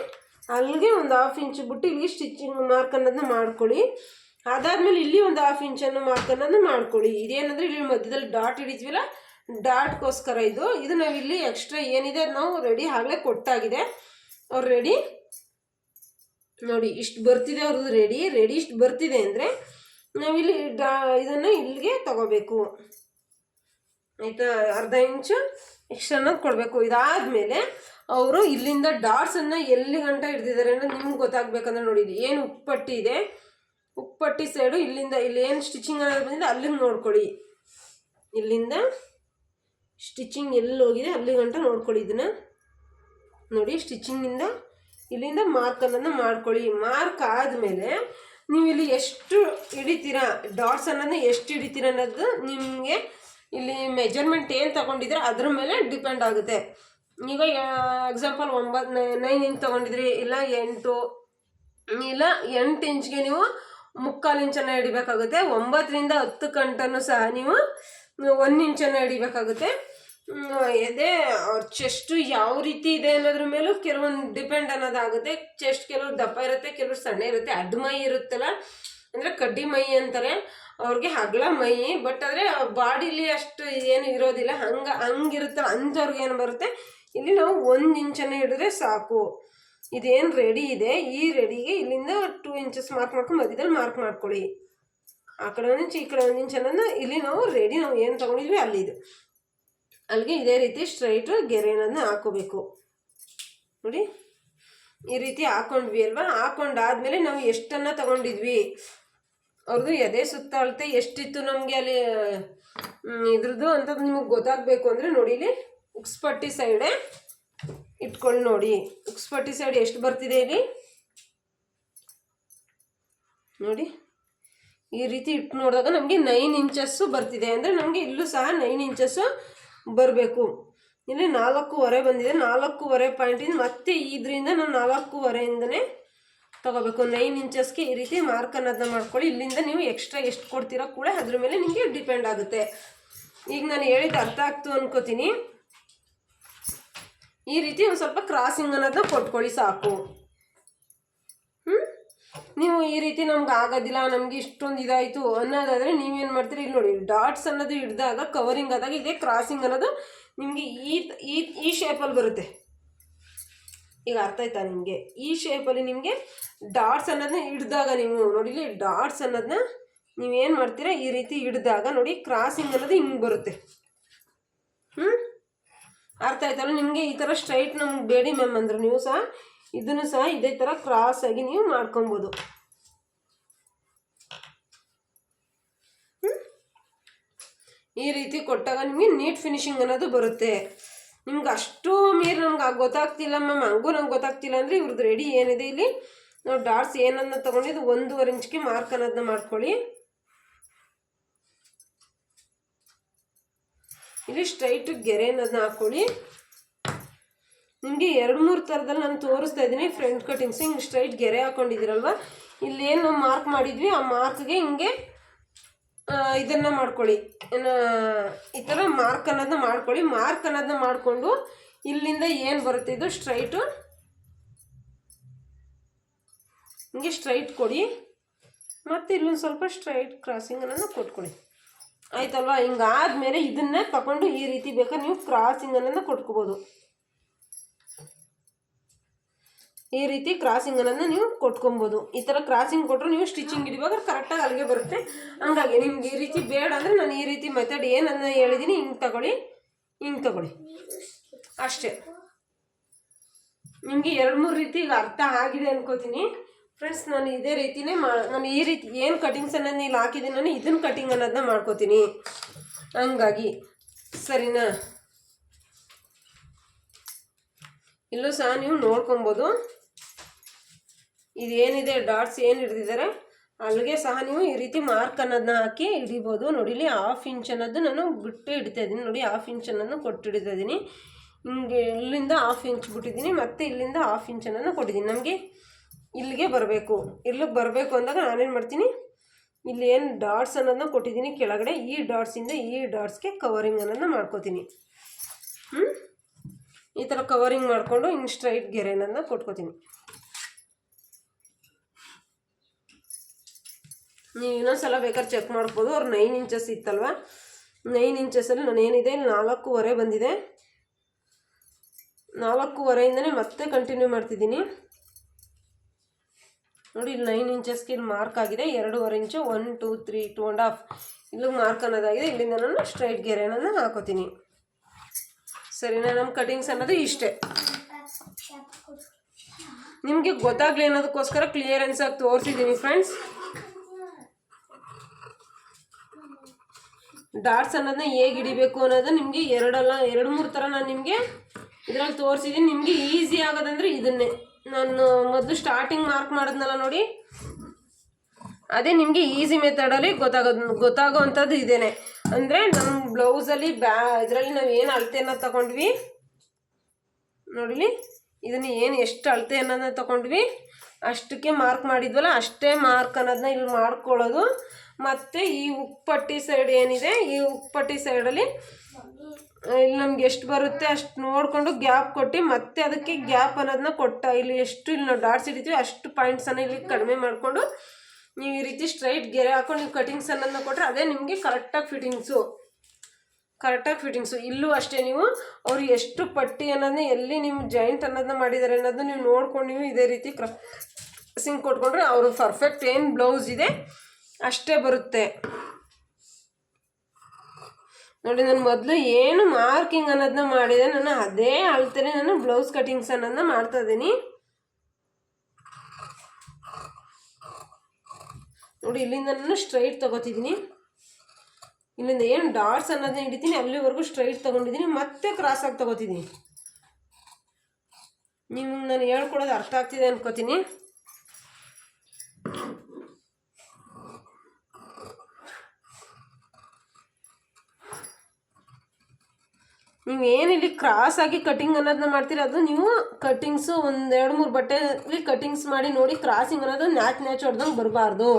ಅಲ್ಲಿಗೆ ಒಂದು 1/2 ಇಂಚು ಬಿಟ್ಟು ಇಲ್ಲಿ ಸ್ಟಿಚಿಂಗ್ ಮಾರ್ಕ್ ಅನ್ನೋದನ್ನ ಮಾಡ್ಕೊಳ್ಳಿ. ಅದಾದಮೇಲೆ ಇಲ್ಲಿ ಒಂದು 1/2 ಇಂಚನ್ನು ಮಾರ್ಕ್ ಅನ್ನೋದನ್ನ ಮಾಡ್ಕೊಳ್ಳಿ. ಇದೇನಂದರೆ ಇಲ್ಲಿ ಮಧ್ಯದಲ್ಲಿ ಡಾಟ್ ಹಿಡಿತೀವಲ್ಲ, ಡಾಟ್ಗೋಸ್ಕರ ಇದು ನಾವಿಲ್ಲಿ ಎಕ್ಸ್ಟ್ರಾ ಏನಿದೆ ಅದು ನಾವು ರೆಡಿ ಆಗಲೇ ಕೊಟ್ಟಾಗಿದೆ. ಅವ್ರು ರೆಡಿ ನೋಡಿ ಇಷ್ಟು ಬರ್ತಿದೆ, ಅವ್ರದ್ದು ರೆಡಿ ಇಷ್ಟು ಬರ್ತಿದೆ ಅಂದರೆ ನಾವಿಲ್ಲಿ ಇದನ್ನು ಇಲ್ಲಿಗೆ ತಗೋಬೇಕು. ಆಯಿತಾ, 1/2 ಇಂಚು ಎಕ್ಸ್ಟ್ರಾ ಕೊಡಬೇಕು. ಇದಾದಮೇಲೆ ಅವರು ಇಲ್ಲಿಂದ ಡಾಟ್ಸನ್ನು ಎಲ್ಲಿ ಗಂಟ ಹಿಡ್ದಿದ್ದಾರೆ ಅನ್ನೋದು ನಿಮ್ಗೆ ಗೊತ್ತಾಗಬೇಕಂದ್ರೆ ನೋಡಿ, ಏನು ಉಕ್ಪಟ್ಟಿ ಇದೆ, ಉಕ್ಪಟ್ಟಿ ಸೈಡು ಇಲ್ಲಿಂದ ಇಲ್ಲಿ ಏನು ಸ್ಟಿಚಿಂಗ್ ಅನ್ನೋದು ಬಂದಿದೆ ಅಲ್ಲಿಗೆ ನೋಡ್ಕೊಳ್ಳಿ. ಇಲ್ಲಿಂದ ಸ್ಟಿಚಿಂಗ್ ಎಲ್ಲಿ ಹೋಗಿದೆ ಅಲ್ಲಿ ಗಂಟ ನೋಡ್ಕೊಳ್ಳಿ. ಇದನ್ನು ನೋಡಿ, ಸ್ಟಿಚಿಂಗಿಂದ ಇಲ್ಲಿಂದ ಮಾರ್ಕ್ ಅನ್ನೋದನ್ನ ಮಾಡ್ಕೊಳ್ಳಿ. ಮಾರ್ಕ್ ಆದಮೇಲೆ ನೀವು ಇಲ್ಲಿ ಎಷ್ಟು ಹಿಡಿತೀರಾ, ಡಾಟ್ಸ್ ಅನ್ನೋದನ್ನ ಎಷ್ಟು ಹಿಡಿತೀರ ಅನ್ನೋದು ನಿಮಗೆ ಇಲ್ಲಿ ಮೆಜರ್ಮೆಂಟ್ ಏನು ತಗೊಂಡಿದ್ರೆ ಅದ್ರ ಮೇಲೆ ಡಿಪೆಂಡ್ ಆಗುತ್ತೆ. ಈಗ ಎಕ್ಸಾಂಪಲ್ 9 ಇಂಚ್ ತೊಗೊಂಡಿದ್ರಿ, ಇಲ್ಲ 8 ಇಂಚ್ಗೆ ನೀವು 3/4 ಇಂಚನ್ನು ಹಿಡಿಬೇಕಾಗುತ್ತೆ. 9ರಿಂದ 10 ಗಂಟನೂ ಸಹ ನೀವು 1 ಇಂಚನ್ನು ಹಿಡಿಬೇಕಾಗುತ್ತೆ. ಅದೇ ಅವ್ರ ಚೆಸ್ಟು ಯಾವ ರೀತಿ ಇದೆ ಅನ್ನೋದ್ರ ಮೇಲೂ ಕೆಲವೊಂದು ಡಿಪೆಂಡ್ ಅನ್ನೋದಾಗುತ್ತೆ. ಚೆಸ್ಟ್ ಕೆಲವ್ರು ದಪ್ಪ ಇರುತ್ತೆ, ಕೆಲವ್ರು ಸಣ್ಣ ಇರುತ್ತೆ. ಅಡ್ಡ ಮೈ ಇರುತ್ತಲ್ಲ, ಅಂದರೆ ಕಡ್ಡಿ ಮೈ ಅಂತಾರೆ, ಅವ್ರಿಗೆ ಅಗಲ ಮೈ. ಬಟ್ ಆದರೆ ಬಾಡಿಲಿ ಅಷ್ಟು ಏನು ಇರೋದಿಲ್ಲ, ಹಂಗಿರುತ್ತಲ್ಲ ಅಂಥವ್ರಿಗೆ ಏನು ಬರುತ್ತೆ, ಇಲ್ಲಿ ನಾವು 1 ಇಂಚನ್ನು ಹಿಡಿದ್ರೆ ಸಾಕು. ಇದೇನು ರೆಡಿ ಇದೆ, ಈ ರೆಡಿಗೆ ಇಲ್ಲಿಂದ 2 ಇಂಚಸ್ ಮಾರ್ಕ್ ಮಾಡ್ಕೊಂಡು ಮಧ್ಯದಲ್ಲಿ ಮಾರ್ಕ್ ಮಾಡ್ಕೊಳ್ಳಿ. ಆ ಕಡೆ 1 ಇಂಚ್ ಈ ಕಡೆ 1 ಇಂಚ್ ಅನ್ನೋದನ್ನ ಇಲ್ಲಿ ನಾವು ರೆಡಿ ನಾವು ಏನು ತೊಗೊಂಡಿದ್ವಿ ಅಲ್ಲಿದು ಅಲ್ಲಿಗೆ ಇದೇ ರೀತಿ ಸ್ಟ್ರೈಟು ಗೆರೆನನ್ನು ಹಾಕೋಬೇಕು. ನೋಡಿ, ಈ ರೀತಿ ಹಾಕೊಂಡ್ವಿ ಅಲ್ವಾ? ಹಾಕೊಂಡಾದ್ಮೇಲೆ ನಾವು ಎಷ್ಟನ್ನು ತಗೊಂಡಿದ್ವಿ, ಅವ್ರದ್ದು ಎದೆ ಸುತ್ತ ಅಳತೆ ಎಷ್ಟಿತ್ತು ನಮಗೆ ಅಲ್ಲಿ ಇದ್ರದ್ದು ಅಂತ ನಿಮಗೆ ಗೊತ್ತಾಗಬೇಕು ಅಂದರೆ ನೋಡಿ, ಇಲ್ಲಿ ಉಕ್ಸ್ ಪಟ್ಟಿ ಸೈಡೆ ಇಟ್ಕೊಳ್ಳಿ. ನೋಡಿ ಉಕ್ಸ್ ಪಟ್ಟಿ ಸೈಡ್ ಎಷ್ಟು ಬರ್ತಿದೆ ಇಲ್ಲಿ ನೋಡಿ. ಈ ರೀತಿ ಇಟ್ಟು ನೋಡಿದಾಗ ನಮಗೆ 9 ಇಂಚಸ್ಸು ಬರ್ತಿದೆ. ಅಂದರೆ ನಮಗೆ ಇಲ್ಲೂ ಸಹ 9 ಇಂಚಸ್ಸು ಬರಬೇಕು. ಇಲ್ಲಿ 4.25 ಬಂದಿದೆ. 4.25 ಪಾಯಿಂಟಿಂದ ಮತ್ತೆ ಇದರಿಂದ ನಾನು 4.25ಇಂದನೇ ತಗೋಬೇಕು. 9 ಇಂಚಸ್ಗೆ ಈ ರೀತಿ ಮಾರ್ಕ್ ಅನ್ನೋದನ್ನ ಮಾಡ್ಕೊಳ್ಳಿ. ಇಲ್ಲಿಂದ ನೀವು ಎಕ್ಸ್ಟ್ರಾ ಎಷ್ಟು ಕೊಡ್ತೀರೋ ಕೂಡ ಅದ್ರ ಮೇಲೆ ನಿಮಗೆ ಡಿಪೆಂಡ್ ಆಗುತ್ತೆ. ಈಗ ನಾನು ಹೇಳಿದ್ದು ಅರ್ಥ ಆಗ್ತು ಅನ್ಕೋತೀನಿ. ಈ ರೀತಿ ಒಂದು ಸ್ವಲ್ಪ ಕ್ರಾಸಿಂಗ್ ಅನ್ನೋದನ್ನ ಕೊಟ್ಕೊಳ್ಳಿ ಸಾಕು. ನೀವು ಈ ರೀತಿ ನಮ್ಗೆ ಆಗೋದಿಲ್ಲ, ನಮಗೆ ಇಷ್ಟೊಂದು ಇದಾಯಿತು ಅನ್ನೋದಾದರೆ ನೀವೇನು ಮಾಡ್ತೀರಿ, ಇಲ್ಲಿ ನೋಡಿ ಡಾಟ್ಸ್ ಅನ್ನೋದು ಹಿಡಿದಾಗ ಕವರಿಂಗ್ ಆದಾಗ ಇದೇ ಕ್ರಾಸಿಂಗ್ ಅನ್ನೋದು ನಿಮಗೆ ಈ ಶೇಪಲ್ಲಿ ಬರುತ್ತೆ. ಈಗ ಅರ್ಥ ಆಯ್ತಾ ನಿಮಗೆ? ಈ ಶೇಪಲ್ಲಿ ನಿಮಗೆ ಡಾಟ್ಸ್ ಅನ್ನೋದನ್ನ ಹಿಡ್ದಾಗ ನೀವು ನೋಡಿ, ಇಲ್ಲಿ ಡಾಟ್ಸ್ ಅನ್ನೋದನ್ನ ನೀವೇನು ಮಾಡ್ತೀರಾ ಈ ರೀತಿ ಹಿಡ್ದಾಗ ನೋಡಿ ಕ್ರಾಸಿಂಗ್ ಅನ್ನೋದು ಹಿಂಗೆ ಬರುತ್ತೆ. ಅರ್ಥ ಆಯ್ತಲ್ಲ ನಿಮಗೆ? ಈ ಥರ ಸ್ಟ್ರೈಟ್ ನಮ್ಗೆ ಬೇಡಿ ಮ್ಯಾಮ್ ಅಂದ್ರೆ ನೀವು ಸಹ ಇದನ್ನು ಸಹ ಇದೇ ಥರ ಕ್ರಾಸ್ ಆಗಿ ನೀವು ಮಾಡ್ಕೊಬೋದು. ಈ ರೀತಿ ಕೊಟ್ಟಾಗ ನಿಮಗೆ ನೀಟ್ ಫಿನಿಶಿಂಗ್ ಅನ್ನೋದು ಬರುತ್ತೆ. ನಿಮ್ಗೆ ಅಷ್ಟು ಮೀರಿ ನಮ್ಗೆ ಗೊತ್ತಾಗ್ತಿಲ್ಲ ಮ್ಯಾಮ್, ಹಂಗೂ ನಂಗೆ ಗೊತ್ತಾಗ್ತಿಲ್ಲ ಅಂದರೆ ಇವ್ರದ್ದು ರೆಡಿ ಏನಿದೆ ಇಲ್ಲಿ ನಾವು ಡಾಟ್ಸ್ ಏನನ್ನ ತೊಗೊಂಡಿದ್ದು 1.5 ಇಂಚ್ಗೆ ಮಾರ್ಕ್ ಅನ್ನೋದನ್ನ ಮಾಡ್ಕೊಳ್ಳಿ. ಇಲ್ಲಿ ಸ್ಟ್ರೈಟ್ ಗೆರೆ ಅನ್ನೋದನ್ನ ಹಾಕ್ಕೊಳ್ಳಿ. ನಿಮಗೆ 2-3 ಥರದಲ್ಲಿ ನಾನು ತೋರಿಸ್ತಾ ಇದ್ದೀನಿ ಫ್ರಂಟ್ ಕಟಿಂಗ್ಸ್. ಹಿಂಗೆ ಸ್ಟ್ರೈಟ್ ಗೆರೆ ಹಾಕೊಂಡಿದ್ದೀರಲ್ವ, ಇಲ್ಲೇನು ಮಾರ್ಕ್ ಮಾಡಿದ್ವಿ ಆ ಮಾರ್ಕ್ಗೆ ಹಿಂಗೆ ಇದನ್ನು ಮಾಡ್ಕೊಳ್ಳಿ. ಈ ಥರ ಮಾರ್ಕ್ ಅನ್ನೋದನ್ನ ಮಾಡ್ಕೊಳ್ಳಿ. ಮಾರ್ಕ್ ಅನ್ನೋದನ್ನ ಮಾಡಿಕೊಂಡು ಇಲ್ಲಿಂದ ಏನು ಬರುತ್ತೆ ಇದು ಸ್ಟ್ರೈಟು ಹಿಂಗೆ ಸ್ಟ್ರೈಟ್ ಕೊಡಿ. ಮತ್ತು ಇಲ್ಲೊಂದು ಸ್ವಲ್ಪ ಸ್ಟ್ರೈಟ್ ಕ್ರಾಸಿಂಗ್ ಅನ್ನೋದನ್ನ ಕೊಟ್ಕೊಳ್ಳಿ. ಆಯ್ತಲ್ವಾ? ಹಿಂಗಾದ್ಮೇಲೆ ಇದನ್ನೇ ತಗೊಂಡು ಈ ರೀತಿ ಬೇಕಾದ್ರೆ ನೀವು ಕ್ರಾಸಿಂಗ್ ಅನ್ನೋದನ್ನ ಕೊಟ್ಕೋಬೋದು. ಈ ರೀತಿ ಕ್ರಾಸಿಂಗ್ ಅನ್ನೋದನ್ನ ನೀವು ಕೊಟ್ಕೊಬೋದು. ಈ ಥರ ಕ್ರಾಸಿಂಗ್ ಕೊಟ್ಟರು ನೀವು ಸ್ಟಿಚಿಂಗ್ ಹಿಡಿಯುವಾಗ ಕರೆಕ್ಟಾಗಿ ಅಲ್ಲಿಗೆ ಬರುತ್ತೆ. ಹಂಗಾಗಿ ನಿಮ್ಗೆ ಈ ರೀತಿ ಬೇಡ ಅಂದರೆ ನಾನು ಈ ರೀತಿ ಮೆಥಡ್ ಏನನ್ನ ಹೇಳಿದ್ದೀನಿ ಹಿಂಗೆ ತಗೊಳ್ಳಿ, ಹಿಂಗೆ ತಗೊಳ್ಳಿ ಅಷ್ಟೇ. ನಿಮಗೆ 2-3 ರೀತಿ ಈಗ ಅರ್ಥ ಆಗಿದೆ ಅನ್ಕೋತೀನಿ ಫ್ರೆಂಡ್ಸ್. ನಾನು ಇದೇ ರೀತಿಯೇ ನಾನು ಈ ರೀತಿ ಏನು ಕಟಿಂಗ್ಸ್ ಅನ್ನೋದನ್ನ ಇಲ್ಲಿ ಹಾಕಿದ್ದೀನಿ ನಾನು ಇದನ್ನು ಕಟಿಂಗ್ ಅನ್ನೋದನ್ನ ಮಾಡ್ಕೋತೀನಿ. ಹಂಗಾಗಿ ಸರಿನಾ? ಇಲ್ಲೂ ಸಹ ನೀವು ನೋಡ್ಕೊಬೋದು. ಇದೇನಿದೆ ಡಾಟ್ಸ್ ಏನು ಹಿಡ್ದಿದ್ದಾರೆ ಅಲ್ಲಿಗೆ ಸಹ ನೀವು ಈ ರೀತಿ ಮಾರ್ಕ್ ಅನ್ನೋದನ್ನ ಹಾಕಿ ಹಿಡಿಬೋದು. ನೋಡಿ ಇಲ್ಲಿ 1/2 ಇಂಚ್ ಅನ್ನೋದು ನಾನು ಬಿಟ್ಟು ಹಿಡಿತಾ ಇದ್ದೀನಿ. ನೋಡಿ 1/2 ಇಂಚ್ ಅನ್ನೋದನ್ನ ಕೊಟ್ಟು ಹಿಡಿತಾ ಇದ್ದೀನಿ. ಹಿಂಗೆ ಇಲ್ಲಿಂದ 1/2 ಇಂಚ್ ಬಿಟ್ಟಿದ್ದೀನಿ, ಮತ್ತು ಇಲ್ಲಿಂದ 1/2 ಇಂಚ್ ಅನ್ನೋದನ್ನ ಕೊಟ್ಟಿದ್ದೀನಿ. ನಮಗೆ ಇಲ್ಲಿಗೆ ಬರಬೇಕು. ಇಲ್ಲಿಗೆ ಬರಬೇಕು ಅಂದಾಗ ನಾನೇನು ಮಾಡ್ತೀನಿ, ಇಲ್ಲಿ ಏನು ಡಾಟ್ಸ್ ಅನ್ನೋದನ್ನ ಕೊಟ್ಟಿದ್ದೀನಿ ಕೆಳಗಡೆ, ಈ ಡಾಟ್ಸಿಂದ ಈ ಡಾಟ್ಸ್ಗೆ ಕವರಿಂಗ್ ಅನ್ನೋದನ್ನ ಮಾಡ್ಕೋತೀನಿ. ಈ ಥರ ಕವರಿಂಗ್ ಮಾಡಿಕೊಂಡು ಹಿಂಗೆ ಸ್ಟ್ರೈಟ್ ಗೆರೆನನ್ನು ಕೊಟ್ಕೋತೀನಿ. ನೀವು ಇನ್ನೊಂದ್ಸಲ ಬೇಕಾದ್ರೆ ಚೆಕ್ ಮಾಡ್ಬೋದು. ಅವ್ರು 9 ಇಂಚಸ್ ಇತ್ತಲ್ವ, 9 ಇಂಚಸಲ್ಲಿ ನಾನು ಏನಿದೆ ಇಲ್ಲಿ 4.25 ಬಂದಿದೆ. 4.25ಇಂದನೇ ಮತ್ತೆ ಕಂಟಿನ್ಯೂ ಮಾಡ್ತಿದ್ದೀನಿ. ನೋಡಿ ಇಲ್ಲಿ 9 ಇಂಚಸ್ಗೆ ಇಲ್ಲಿ ಮಾರ್ಕ್ ಆಗಿದೆ. 2.5 ಇಂಚು 1 2 3 2.5 ಇಲ್ಲಿಗೆ ಮಾರ್ಕ್ ಅನ್ನೋದಾಗಿದೆ. ಇಲ್ಲಿಂದ ನಾನು ಸ್ಟ್ರೈಟ್ ಗೆರೆನನ್ನು ಹಾಕೋತೀನಿ. ಸರಿನಾ? ನಮ್ಮ ಕಟಿಂಗ್ಸ್ ಅನ್ನೋದು ಇಷ್ಟೇ. ನಿಮಗೆ ಗೊತ್ತಾಗಲಿ ಅನ್ನೋದಕ್ಕೋಸ್ಕರ ಕ್ಲಿಯರೆನ್ಸ್ ಆಗಿ ತೋರಿಸಿದ್ದೀನಿ ಫ್ರೆಂಡ್ಸ್. ಡಾಟ್ಸ್ ಅನ್ನೋದನ್ನ ಹೇಗೆ ಹಿಡಿಬೇಕು ಅನ್ನೋದು ನಿಮಗೆ 2-3 ಥರ ನಾನು ನಿಮಗೆ ಇದರಲ್ಲಿ ತೋರಿಸಿದ್ದೀನಿ. ನಿಮಗೆ ಈಸಿ ಆಗೋದಂದರೆ ಇದನ್ನೇ ನಾನು ಮೊದಲು ಸ್ಟಾರ್ಟಿಂಗ್ ಮಾರ್ಕ್ ಮಾಡೋದ್ನಲ್ಲ ನೋಡಿ, ಅದೇ ನಿಮಗೆ ಈಸಿ ಮೆಥಡಲ್ಲಿ ಗೊತ್ತಾಗೋ ಅಂಥದ್ದು ಇದೇನೆ. ಅಂದರೆ ನಮ್ಮ ಬ್ಲೌಸಲ್ಲಿ ಇದರಲ್ಲಿ ನಾವು ಏನು ಅಳತೆಯನ್ನು ತಗೊಂಡ್ವಿ ನೋಡಿಲಿ, ಇದನ್ನು ಏನು ಎಷ್ಟು ಅಳತೆ ಅನ್ನೋದನ್ನ ತಗೊಂಡ್ವಿ ಅಷ್ಟಕ್ಕೆ ಮಾರ್ಕ್ ಮಾಡಿದ್ವಲ್ಲ ಅಷ್ಟೇ ಮಾರ್ಕ್ ಅನ್ನೋದನ್ನ ಇಲ್ಲಿ ಮಾಡ್ಕೊಳ್ಳೋದು. ಮತ್ತು ಈ ಉಕ್ಪಟ್ಟಿ ಸೈಡ್ ಏನಿದೆ, ಈ ಉಕ್ಪಟ್ಟಿ ಸೈಡಲ್ಲಿ ಇಲ್ಲಿ ನಮ್ಗೆ ಎಷ್ಟು ಬರುತ್ತೆ ಅಷ್ಟು ನೋಡಿಕೊಂಡು ಗ್ಯಾಪ್ ಕೊಟ್ಟು ಮತ್ತೆ ಅದಕ್ಕೆ ಗ್ಯಾಪ್ ಅನ್ನೋದನ್ನ ಇಲ್ಲಿ ಎಷ್ಟು ಇಲ್ಲಿ ನಾವು ಡಾಟ್ಸ್ ಹಿಡಿತೀವಿ ಅಷ್ಟು ಪಾಯಿಂಟ್ಸನ್ನು ಇಲ್ಲಿ ಕಡಿಮೆ ಮಾಡಿಕೊಂಡು ನೀವು ಈ ರೀತಿ ಸ್ಟ್ರೈಟ್ ಗೆರೆ ಹಾಕೊಂಡು ನೀವು ಕಟಿಂಗ್ಸ್ ಅನ್ನೋದನ್ನ ಕೊಟ್ಟರೆ ಅದೇ ನಿಮಗೆ ಕರೆಕ್ಟಾಗಿ ಫಿಟ್ಟಿಂಗ್ಸು. ಇಲ್ಲೂ ಅಷ್ಟೇ ನೀವು ಅವ್ರು ಎಷ್ಟು ಪಟ್ಟಿ ಅನ್ನೋದನ್ನ ಎಲ್ಲಿ ನಿಮ್ಮ ಜಾಯಿಂಟ್ ಅನ್ನೋದನ್ನ ಮಾಡಿದ್ದಾರೆ ಅನ್ನೋದನ್ನ ನೀವು ನೋಡ್ಕೊಂಡು ನೀವು ಇದೇ ರೀತಿ ಕ್ರಾಸಿಂಗ್ ಕೊಟ್ಕೊಂಡ್ರೆ ಅವರು ಪರ್ಫೆಕ್ಟ್ ಏನು ಬ್ಲೌಸ್ ಇದೆ ಅಷ್ಟೇ ಬರುತ್ತೆ. ನೋಡಿ ನಾನು ಮೊದಲು ಏನು ಮಾರ್ಕಿಂಗ್ ಅನ್ನೋದನ್ನ ಮಾಡಿದೆ ನಾನು ಅದೇ ಅಳತೆನೇ ನಾನು ಬ್ಲೌಸ್ ಕಟಿಂಗ್ಸ್ ಅನ್ನೋದನ್ನ ಮಾಡ್ತಾ ಇದ್ದೀನಿ. ನೋಡಿ ಇಲ್ಲಿಂದ ನಾನು ಸ್ಟ್ರೈಟ್ ತೊಗೋತಿದ್ದೀನಿ. ಇಲ್ಲಿಂದ ಏನು ಡಾಟ್ಸ್ ಅನ್ನೋದನ್ನ ಹಿಡಿತೀನಿ ಅಲ್ಲಿವರೆಗೂ ಸ್ಟ್ರೈಟ್ ತೊಗೊಂಡಿದ್ದೀನಿ, ಮತ್ತೆ ಕ್ರಾಸಾಗಿ ತೊಗೋತಿದ್ದೀನಿ. ನಿಮ್ಗೆ ನಾನು ಹೇಳ್ಕೊಡೋದು ಅರ್ಥ ಆಗ್ತಿದೆ ಅನ್ಕೋತೀನಿ. ನೀವು ಏನಿಲ್ಲಿ ಕ್ರಾಸಾಗಿ ಕಟಿಂಗ್ ಅನ್ನೋದನ್ನ ಮಾಡ್ತೀರ ಅದು ನೀವು ಕಟಿಂಗ್ಸು 1-2-3 ಬಟ್ಟೆಲಿ ಕಟಿಂಗ್ಸ್ ಮಾಡಿ ನೋಡಿ. ಕ್ರಾಸಿಂಗ್ ಅನ್ನೋದು ನ್ಯಾಚ್ ಹೊಡೆದಂಗೆ ಬರಬಾರ್ದು,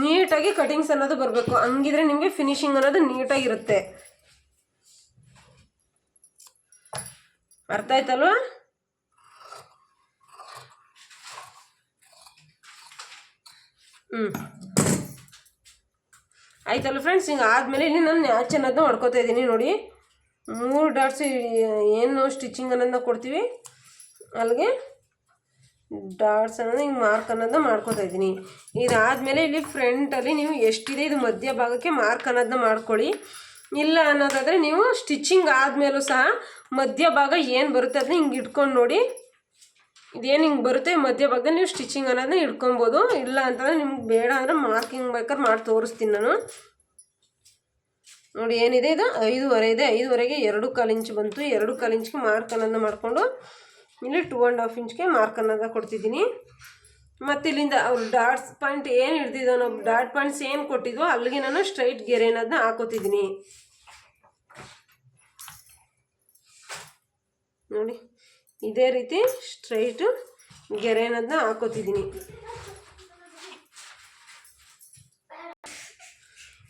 ನೀಟಾಗಿ ಕಟಿಂಗ್ಸ್ ಅನ್ನೋದು ಬರಬೇಕು. ಹಂಗಿದ್ರೆ ನಿಮಗೆ ಫಿನಿಶಿಂಗ್ ಅನ್ನೋದು ನೀಟಾಗಿರುತ್ತೆ. ಅರ್ಥ ಆಯ್ತಲ್ವ? ಆಯ್ತಲ್ಲ ಫ್ರೆಂಡ್ಸ್. ಹಿಂಗೆ ಆದಮೇಲೆ ಇಲ್ಲಿ ನಾನು ನ್ಯಾಚ್ ಅನ್ನೋದನ್ನ ಹೊಡ್ಕೊತಾ ಇದ್ದೀನಿ ನೋಡಿ. 3 ಡಾಟ್ಸ್ ಏನು ಸ್ಟಿಚಿಂಗ್ ಅನ್ನೋದನ್ನ ಕೊಡ್ತೀವಿ ಅಲ್ಲಿಗೆ ಡಾಟ್ಸ್ ಅನ್ನೋದು ಹಿಂಗೆ ಮಾರ್ಕ್ ಅನ್ನೋದನ್ನ ಮಾಡ್ಕೊತಾ ಇದ್ದೀನಿ. ಇದಾದಮೇಲೆ ಇಲ್ಲಿ ಫ್ರಂಟಲ್ಲಿ ನೀವು ಎಷ್ಟಿದೆ ಇದು ಮಧ್ಯ ಭಾಗಕ್ಕೆ ಮಾರ್ಕ್ ಅನ್ನೋದನ್ನ ಮಾಡ್ಕೊಳ್ಳಿ. ಇಲ್ಲ ಅನ್ನೋದಾದರೆ ನೀವು ಸ್ಟಿಚಿಂಗ್ ಆದಮೇಲೂ ಸಹ ಮಧ್ಯ ಭಾಗ ಏನು ಬರುತ್ತೆ ಅದನ್ನ ಹಿಂಗೆ ಇಟ್ಕೊಂಡು ನೋಡಿ. ಇದೇನು ಹಿಂಗೆ ಬರುತ್ತೆ ಮಧ್ಯ ಭಾಗದಲ್ಲಿ ನೀವು ಸ್ಟಿಚಿಂಗ್ ಅನ್ನೋದನ್ನ ಇಟ್ಕೊಬೋದು. ಇಲ್ಲ ಅಂತಂದರೆ ನಿಮ್ಗೆ ಬೇಡ ಅಂದರೆ ಮಾರ್ಕಿಂಗ್ ಬೇಕಾದ್ರೆ ಮಾಡಿ ತೋರಿಸ್ತೀನಿ ನಾನು. ನೋಡಿ ಏನಿದೆ ಇದು 5.5 ಇದೆ. 5.5ಗೆ 2.25 ಇಂಚ್ ಬಂತು. 2.25 ಇಂಚ್ಗೆ ಮಾರ್ಕ್ ಅನ್ನೋದನ್ನ ಮಾಡಿಕೊಂಡು ಇಲ್ಲಿ 2.5 ಇಂಚ್ಗೆ ಮಾರ್ಕ್ ಅನ್ನೋದನ್ನ ಕೊಡ್ತಿದ್ದೀನಿ. ಮತ್ತು ಇಲ್ಲಿಂದ ಅವ್ರು ಡಾಟ್ಸ್ ಪಾಯಿಂಟ್ ಏನು ಹಿಡ್ದಿದ್ದೋ ನಾವು ಡಾಟ್ ಪಾಯಿಂಟ್ಸ್ ಏನು ಕೊಟ್ಟಿದ್ವೋ ಅಲ್ಲಿಗೆ ನಾನು ಸ್ಟ್ರೈಟ್ ಗೆರೆ ಅನ್ನೋದನ್ನ ಹಾಕೋತಿದ್ದೀನಿ ನೋಡಿ. ಇದೇ ರೀತಿ ಸ್ಟ್ರೈಟು ಗೆರೆ ಅನ್ನೋದನ್ನ ಹಾಕೋತಿದ್ದೀನಿ.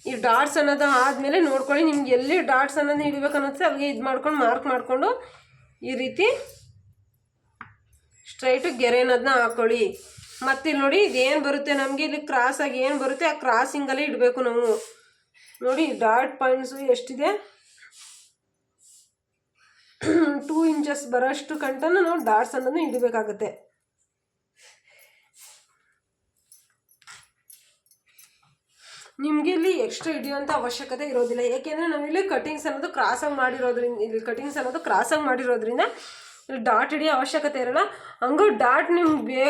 ಈ ಡಾಟ್ಸ್ ಅನ್ನೋದು ಆದಮೇಲೆ ನೋಡ್ಕೊಳ್ಳಿ ನಿಮ್ಗೆ ಎಲ್ಲಿ ಡಾಟ್ಸ್ ಅನ್ನೋದನ್ನ ಹಿಡಿಬೇಕು ಅನ್ನೋದು ಅಲ್ಲಿಗೆ ಇದು ಮಾಡ್ಕೊಂಡು ಮಾರ್ಕ್ ಮಾಡಿಕೊಂಡು ಈ ರೀತಿ ಸ್ಟ್ರೈಟು ಗೆರೆ ಅನ್ನೋದನ್ನ ಹಾಕ್ಕೊಳ್ಳಿ. ಮತ್ತು ಇಲ್ಲಿ ನೋಡಿ ಇದೇನು ಬರುತ್ತೆ ನಮಗೆ ಇಲ್ಲಿ ಕ್ರಾಸಾಗಿ ಏನು ಬರುತ್ತೆ ಆ ಕ್ರಾಸಿಂಗಲ್ಲೇ ಇಡಬೇಕು ನಾವು. ನೋಡಿ ಡಾಟ್ ಪಾಯಿಂಟ್ಸು ಎಷ್ಟಿದೆ 2 ಇಂಚಸ್ ಬರೋಷ್ಟು ಕಂಟನ್ನು ನಾವು ಡಾಟ್ಸ್ ಅನ್ನೋದನ್ನ ಇಡಬೇಕಾಗುತ್ತೆ. ನಿಮಗೆ ಇಲ್ಲಿ ಎಕ್ಸ್ಟ್ರಾ ಹಿಡಿಯುವಂಥ ಅವಶ್ಯಕತೆ ಇರೋದಿಲ್ಲ. ಏಕೆಂದರೆ ನಾವಿಲ್ಲಿ ಕಟಿಂಗ್ಸ್ ಅನ್ನೋದು ಕ್ರಾಸಾಗಿ ಮಾಡಿರೋದ್ರಿಂದ ಇಲ್ಲಿ ಡಾಟ್ ಹಿಡಿಯೋ ಅವಶ್ಯಕತೆ ಇರೋಲ್ಲ. ಹಂಗೂ ಡಾಟ್ ನಿಮ್ಗೆ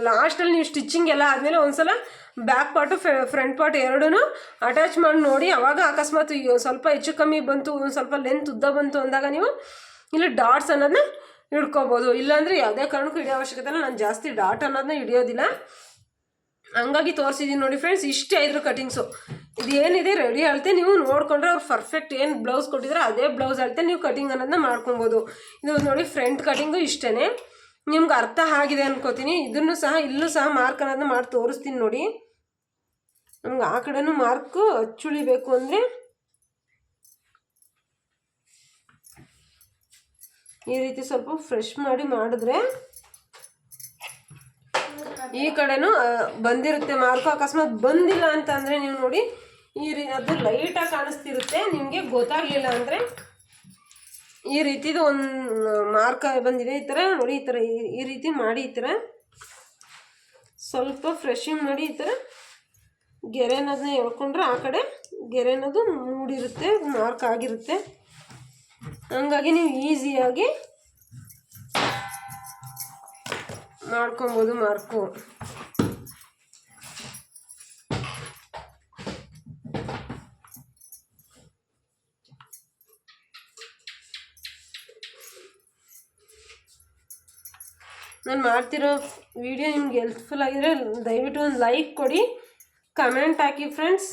ಲಾಸ್ಟಲ್ಲಿ ನೀವು ಸ್ಟಿಚಿಂಗ್ ಎಲ್ಲ ಆದಮೇಲೆ ಒಂದ್ಸಲ ಬ್ಯಾಕ್ ಪಾರ್ಟು ಫ್ರಂಟ್ ಪಾರ್ಟ್ ಎರಡೂ ಅಟ್ಯಾಚ್ ಮಾಡಿ ನೋಡಿ. ಅವಾಗ ಅಕಸ್ಮಾತ್ ಸ್ವಲ್ಪ ಹೆಚ್ಚು ಕಮ್ಮಿ ಬಂತು, ಸ್ವಲ್ಪ ಲೆಂತ್ ಉದ್ದ ಬಂತು ಅಂದಾಗ ನೀವು ಇಲ್ಲಿ ಡಾಟ್ಸ್ ಅನ್ನೋದನ್ನ ಹಿಡ್ಕೋಬೋದು. ಇಲ್ಲಾಂದರೆ ಯಾವುದೇ ಕಾರಣಕ್ಕೂ ಹಿಡಿಯೋ ಅವಶ್ಯಕತೆ ಇಲ್ಲ. ನಾನು ಜಾಸ್ತಿ ಡಾಟ್ ಅನ್ನೋದನ್ನ ಹಿಡಿಯೋದಿಲ್ಲ, ಹಂಗಾಗಿ ತೋರಿಸಿದ್ದೀನಿ ನೋಡಿ ಫ್ರೆಂಡ್ಸ್. ಇಷ್ಟೇ ಇದ್ರ ಕಟಿಂಗ್ಸು. ಇದೇನಿದೆ ರೆಡಿ ಅಳತೆ ನೀವು ನೋಡಿಕೊಂಡ್ರೆ ಅವ್ರು ಪರ್ಫೆಕ್ಟ್ ಏನು ಬ್ಲೌಸ್ ಕೊಟ್ಟಿದ್ರೆ ಅದೇ ಬ್ಲೌಸ್ ಅಳತೆ ನೀವು ಕಟಿಂಗ್ ಅನ್ನೋದನ್ನ ಮಾಡ್ಕೊಬೋದು. ಇದು ನೋಡಿ ಫ್ರಂಟ್ ಕಟಿಂಗು ಇಷ್ಟೇ. ನಿಮ್ಗೆ ಅರ್ಥ ಆಗಿದೆ ಅನ್ಕೋತೀನಿ. ಇದನ್ನು ಸಹ ಇಲ್ಲೂ ಸಹ ಮಾರ್ಕ್ ಅನ್ನೋದನ್ನ ಮಾಡಿ ತೋರಿಸ್ತೀನಿ ನೋಡಿ. ನಮ್ಗೆ ಆ ಕಡೆನೂ ಮಾರ್ಕು ಅಚ್ಚುಳಿಬೇಕು ಅಂದರೆ ಈ ರೀತಿ ಸ್ವಲ್ಪ ಫ್ರೆಶ್ ಮಾಡಿದ್ರೆ ಈ ಕಡೆನೂ ಬಂದಿರುತ್ತೆ ಮಾರ್ಕು. ಅಕಸ್ಮಾತ್ ಬಂದಿಲ್ಲ ಅಂತ ಅಂದರೆ ನೀವು ನೋಡಿ ಈ ರೀತಿ ಅದು ಲೈಟಾಗಿ ಕಾಣಿಸ್ತಿರುತ್ತೆ. ನಿಮಗೆ ಗೊತ್ತಾಗಲಿಲ್ಲ ಅಂದರೆ ಈ ರೀತಿದು ಒಂದು ಮಾರ್ಕ್ ಬಂದಿದೆ. ಈ ಥರ ನೋಡಿ, ಈ ರೀತಿ ಮಾಡಿ ಈ ಥರ ಸ್ವಲ್ಪ ಫ್ರೆಶಿಂಗ್ ಮಾಡಿ ಈ ಥರ ಗೆರೆ ಅನ್ನೋದನ್ನ ಎಳ್ಕೊಂಡ್ರೆ ಆ ಕಡೆ ಗೆರೆ ಅನ್ನೋದು ಮೂಡಿರುತ್ತೆ, ಮಾರ್ಕ್ ಆಗಿರುತ್ತೆ. ಹಂಗಾಗಿ ನೀವು ಈಸಿಯಾಗಿ ಮಾಡ್ಕೊಬೋದು ಮಾರ್ಕು. ನಾನು ಮಾಡ್ತಿರೋ ವಿಡಿಯೋ ನಿಮ್ಗೆ ಹೆಲ್ಪ್ಫುಲ್ ಆಗಿದ್ರೆ ದಯವಿಟ್ಟು ಒಂದು ಲೈಕ್ ಕೊಡಿ, ಕಮೆಂಟ್ ಹಾಕಿ ಫ್ರೆಂಡ್ಸ್.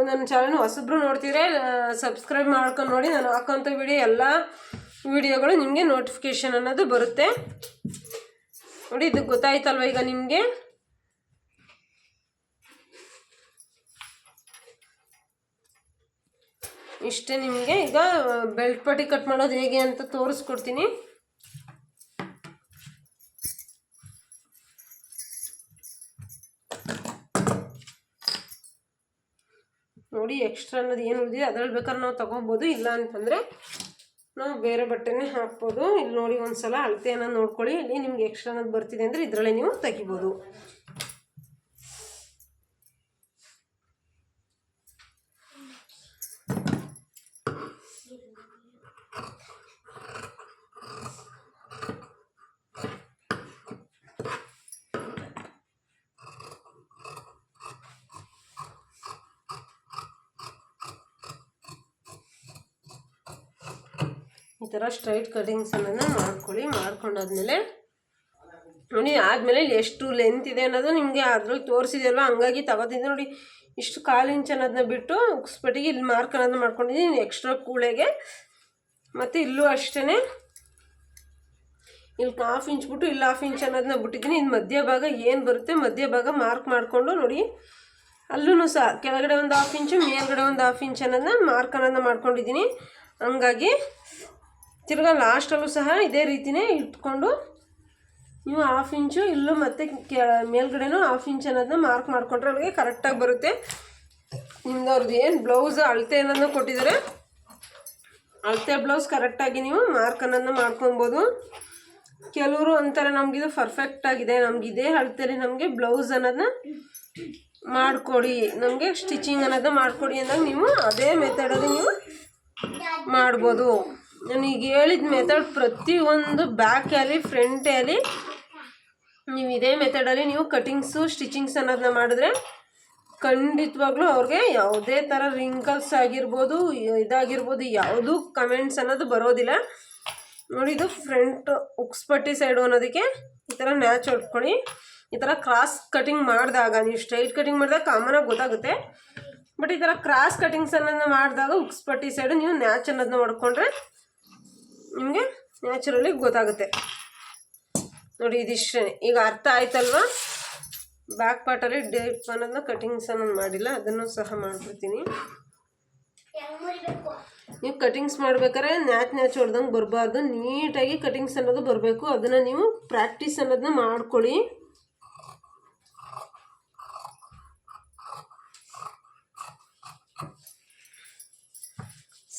ನನ್ನ ಚಾನಲ್ ಹೊಸಬ್ರು ನೋಡ್ತಿದ್ರೆ ಸಬ್ಸ್ಕ್ರೈಬ್ ಮಾಡ್ಕೊಂಡು ನೋಡಿ. ನಾನು ಹಾಕೋಂಥ ಎಲ್ಲ ವಿಡಿಯೋಗಳು ನಿಮಗೆ ನೋಟಿಫಿಕೇಷನ್ ಅನ್ನೋದು ಬರುತ್ತೆ ನೋಡಿ. ಇದು ಗೊತ್ತಾಯ್ತಲ್ವ ಈಗ ನಿಮಗೆ? ಇಷ್ಟೇ. ನಿಮಗೆ ಈಗ ಬೆಲ್ಟ್ ಪಟ್ಟಿ ಕಟ್ ಮಾಡೋದು ಹೇಗೆ ಅಂತ ತೋರಿಸ್ಕೊಡ್ತೀನಿ. ನೋಡಿ ಎಕ್ಸ್ಟ್ರಾ ಅನ್ನೋದು ಏನು ಉಳಿದಿದೆ ಅದ್ರಲ್ಲಿ ಬೇಕಾದ್ರೆ ನಾವು ತೊಗೊಬೋದು. ಇಲ್ಲ ಅಂತಂದರೆ ನಾವು ಬೇರೆ ಬಟ್ಟೆನೇ ಹಾಕ್ಬೋದು. ಇಲ್ಲಿ ನೋಡಿ ಒಂದ್ಸಲ ಅಳತೆಯನ್ನು ನೋಡ್ಕೊಳ್ಳಿ. ಇಲ್ಲಿ ನಿಮ್ಗೆ ಎಕ್ಸ್ಟ್ರಾ ಅನ್ನೋದು ಬರ್ತಿದೆ ಅಂದರೆ ಇದರಲ್ಲೇ ನೀವು ತೆಗಿಬೋದು. ಈ ಥರ ಸ್ಟ್ರೈಟ್ ಕಟಿಂಗ್ಸ್ ಅನ್ನೋದನ್ನ ಮಾಡ್ಕೊಳ್ಳಿ. ಮಾಡ್ಕೊಂಡಾದ್ಮೇಲೆ ನೋಡಿ, ಆದಮೇಲೆ ಇಲ್ಲಿ ಎಷ್ಟು ಲೆಂತ್ ಇದೆ ಅನ್ನೋದು ನಿಮಗೆ ಅದ್ರಲ್ಲಿ ತೋರಿಸಿದೆಯಲ್ವ, ಹಂಗಾಗಿ ತಗೋತಿದ್ದೆ ನೋಡಿ. ಇಷ್ಟು 1/4 ಇಂಚ್ ಅನ್ನೋದನ್ನ ಬಿಟ್ಟು ಉಕ್ಸ್ಪಟ್ಟಿಗೆ ಇಲ್ಲಿ ಮಾರ್ಕ್ ಅನ್ನೋದನ್ನ ಮಾಡ್ಕೊಂಡಿದ್ದೀನಿ ಎಕ್ಸ್ಟ್ರಾ ಕೂಳೆಗೆ. ಮತ್ತು ಇಲ್ಲೂ ಅಷ್ಟೇ ಇಲ್ಲಿ 1/2 ಇಂಚ್ ಬಿಟ್ಟು ಇಲ್ಲಿ 1/2 ಇಂಚ್ ಅನ್ನೋದನ್ನ ಬಿಟ್ಟಿದ್ದೀನಿ. ಇದು ಮಧ್ಯಭಾಗ ಏನು ಬರುತ್ತೆ ಮಧ್ಯಭಾಗ ಮಾರ್ಕ್ ಮಾಡಿಕೊಂಡು ನೋಡಿ, ಅಲ್ಲೂ ಸಹ ಕೆಳಗಡೆ ಒಂದು 1/2 ಇಂಚು ಮೇಲ್ಗಡೆ ಒಂದು 1/2 ಇಂಚ್ ಅನ್ನೋದನ್ನ ಮಾರ್ಕ್ ಅನ್ನೋದನ್ನ ಮಾಡ್ಕೊಂಡಿದ್ದೀನಿ. ಹಂಗಾಗಿ ತಿರ್ಗಾ ಲಾಸ್ಟಲ್ಲೂ ಸಹ ಇದೇ ರೀತಿಯೇ ಇಟ್ಕೊಂಡು ನೀವು 1/2 ಇಂಚು ಇಲ್ಲೂ ಮತ್ತು ಮೇಲ್ಗಡೆನೂ 1/2 ಇಂಚ್ ಅನ್ನೋದನ್ನ ಮಾರ್ಕ್ ಮಾಡಿಕೊಂಡ್ರೆ ಅವ್ರಿಗೆ ಕರೆಕ್ಟಾಗಿ ಬರುತ್ತೆ. ನಿಮ್ದು ಅವ್ರದ್ದು ಏನು ಬ್ಲೌಸ್ ಅಳತೆ ಅನ್ನೋದನ್ನ ಕೊಟ್ಟಿದ್ದಾರೆ, ಅಳತೆ ಬ್ಲೌಸ್ ಕರೆಕ್ಟಾಗಿ ನೀವು ಮಾರ್ಕ್ ಅನ್ನೋದನ್ನ ಮಾಡ್ಕೊಬೋದು. ಕೆಲವರು ಅಂತಾರೆ ನಮಗಿದು ಪರ್ಫೆಕ್ಟಾಗಿದೆ, ನಮಗಿದೆ ಅಳತೆಯಲ್ಲಿ ನಮಗೆ ಬ್ಲೌಸ್ ಅನ್ನೋದನ್ನ ಮಾಡಿಕೊಡಿ, ನಮಗೆ ಸ್ಟಿಚಿಂಗ್ ಅನ್ನೋದನ್ನ ಮಾಡಿಕೊಡಿ ಅಂದಾಗ ನೀವು ಅದೇ ಮೆಥಡಲ್ಲಿ ನೀವು ಮಾಡ್ಬೋದು. ನಾನು ಈಗ ಹೇಳಿದ ಮೆಥಡ್ ಪ್ರತಿಯೊಂದು ಬ್ಯಾಕಲ್ಲಿ ಫ್ರಂಟಲ್ಲಿ ನೀವು ಇದೇ ಮೆಥಡಲ್ಲಿ ನೀವು ಕಟಿಂಗ್ಸು ಸ್ಟಿಚಿಂಗ್ಸ್ ಅನ್ನೋದನ್ನ ಮಾಡಿದ್ರೆ ಖಂಡಿತವಾಗ್ಲೂ ಅವ್ರಿಗೆ ಯಾವುದೇ ಥರ ರಿಂಕಲ್ಸ್ ಆಗಿರ್ಬೋದು ಇದಾಗಿರ್ಬೋದು ಯಾವುದೂ ಕಮೆಂಟ್ಸ್ ಅನ್ನೋದು ಬರೋದಿಲ್ಲ. ನೋಡಿ, ಇದು ಫ್ರಂಟ್ ಉಕ್ಸ್ಪಟ್ಟಿ ಸೈಡು ಅನ್ನೋದಕ್ಕೆ ಈ ಥರ ನ್ಯಾಚ್ ಹೊಡ್ಕೊಳ್ಳಿ. ಈ ಥರ ಕ್ರಾಸ್ ಕಟಿಂಗ್ ಮಾಡಿದಾಗ, ನೀವು ಸ್ಟ್ರೈಟ್ ಕಟಿಂಗ್ ಮಾಡಿದಾಗ ಕಾಮನಾಗಿ ಗೊತ್ತಾಗುತ್ತೆ, ಬಟ್ ಈ ಥರ ಕ್ರಾಸ್ ಕಟಿಂಗ್ಸ್ ಅನ್ನೋದನ್ನ ಮಾಡಿದಾಗ ಉಕ್ಸ್ಪಟ್ಟಿ ಸೈಡು ನೀವು ನ್ಯಾಚ್ ಅನ್ನೋದನ್ನ ಹೊಡ್ಕೊಂಡ್ರೆ ನಿಮಗೆ ನ್ಯಾಚುರಲಿ ಗೊತ್ತಾಗುತ್ತೆ. ನೋಡಿ, ಇದಿಷ್ಟೇ. ಈಗ ಅರ್ಥ ಆಯ್ತಲ್ವ? ಬ್ಯಾಕ್ ಪಾರ್ಟಲ್ಲಿ ಡೇಪ್ ಅನ್ನೋದನ್ನ ಕಟಿಂಗ್ಸ್ ಅನ್ನೋದು ಮಾಡಿಲ್ಲ, ಅದನ್ನು ಸಹ ಮಾಡ್ಬಿಡ್ತೀನಿ. ನೀವು ಕಟಿಂಗ್ಸ್ ಮಾಡ್ಬೇಕಾದ್ರೆ ನ್ಯಾಚ್ ಹೊಡೆದಂಗೆ ಬರಬಾರ್ದು, ನೀಟಾಗಿ ಕಟಿಂಗ್ಸ್ ಅನ್ನೋದು ಬರಬೇಕು. ಅದನ್ನು ನೀವು ಪ್ರಾಕ್ಟೀಸ್ ಅನ್ನೋದನ್ನ ಮಾಡ್ಕೊಳ್ಳಿ.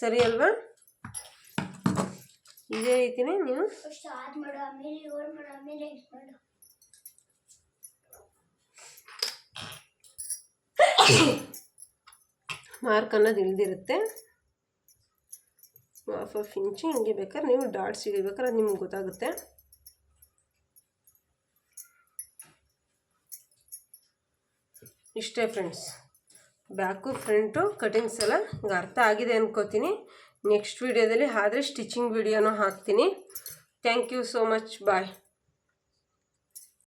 ಸರಿ ಅಲ್ವಾ? ಇದೇ ರೀತಿನೇ ನೀವು ಮಾರ್ಕ್ ಅನ್ನೋದು ಇಳ್ದಿರುತ್ತೆ. 1/2 ಇಂಚು ಹಿಂಗೆ ಬೇಕಾದ್ರೆ ನೀವು ಡಾಟ್ಸ್ ಇಳಿಬೇಕಾದ್ರೆ ಅದು ನಿಮ್ಗೆ ಗೊತ್ತಾಗುತ್ತೆ. ಇಷ್ಟೇ ಫ್ರೆಂಡ್ಸ್, ಬ್ಯಾಕು ಫ್ರಂಟು ಕಟಿಂಗ್ಸ್ ಎಲ್ಲ ಈಗ ಅರ್ಥ ಆಗಿದೆ ಅಂದ್ಕೋತೀನಿ. ನೆಕ್ಸ್ಟ್ ವೀಡಿಯೋದಲ್ಲಿ ಆದರೆ ಸ್ಟಿಚಿಂಗ್ ವಿಡಿಯೋನೂ ಹಾಕ್ತೀನಿ. Thank you so much. Bye.